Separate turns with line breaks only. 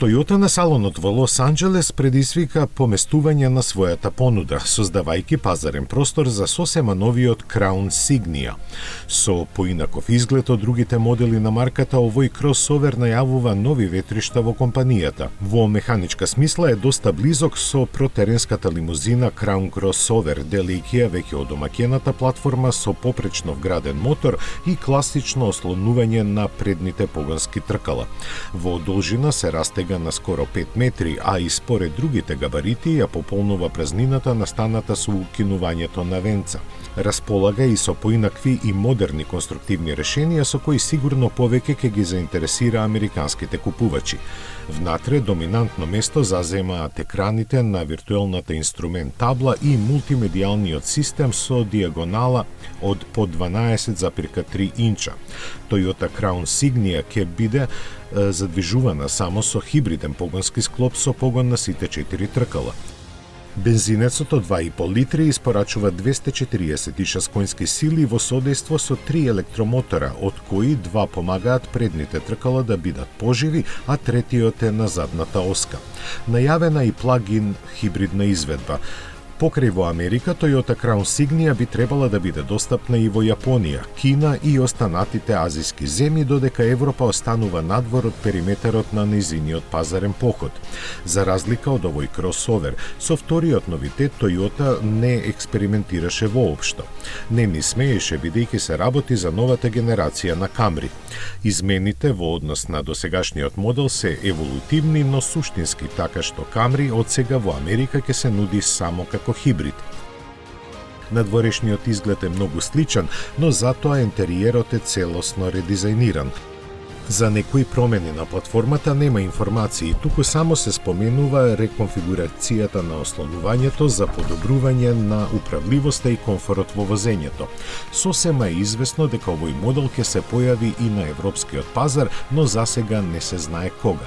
Toyota на салонот во Лос Анџелес предизвика поместување на својата понуда, создавајќи пазарен простор за сосема новиот Crown Signia. Со поинаков изглед од другите модели на марката, овој кросовер најавува нови ветришта во компанијата. Во механичка смисла е доста близок со протеренската лимузина Crown Crossover, делејќи ја веќе од омаќената платформа со попречно вграден мотор и класично ослонување на предните погонски тркала. Во должина се растега на скоро 5 метри, а и според другите габарити ја пополнува празнината настаната со укинувањето на венца. Располага и со поинакви и модерни конструктивни решенија со кои сигурно повеќе ќе ги заинтересира американските купувачи. Внатре доминантно место заземаат екраните на виртуелната инструмент табла и мултимедијалниот систем со диагонала од по 12,3 инча. Toyota Crown Signia ќе биде задвижувана само со хибриден погонски склоп со погон на сите 4 тркала. Бензинецот од 2,5 литри испорачува 246 конски сили во содејство со 3 електромотора, од кои 2 помагаат предните тркала да бидат поживи, а третиот е на задната оска. Најавена и плагин хибридна изведба. Покрај во Америка, Toyota Crown Signia би требала да биде достапна и во Јапонија, Кина и останатите азиски земји, додека Европа останува надвор од периметарот на нејзиниот пазарен поход. За разлика од овој кросовер, со вториот новитет Toyota не експериментираше воопшто. Не ни смееше бидејќи се работи за новата генерација на Camry. Измените во однос на досегашниот модел се еволутивни, но суштински, така што Camry од сега во Америка ќе се нуди само како хибрид. Надворешниот изглед е многу сличен, но затоа интериерот е целосно редизајниран. За некои промени на платформата нема информации, туку само се споменува реконфигурацијата на ослонувањето за подобрување на управливоста и комфорот во возењето. Сосема е известно дека овој модел ќе се појави и на европскиот пазар, но засега не се знае кога.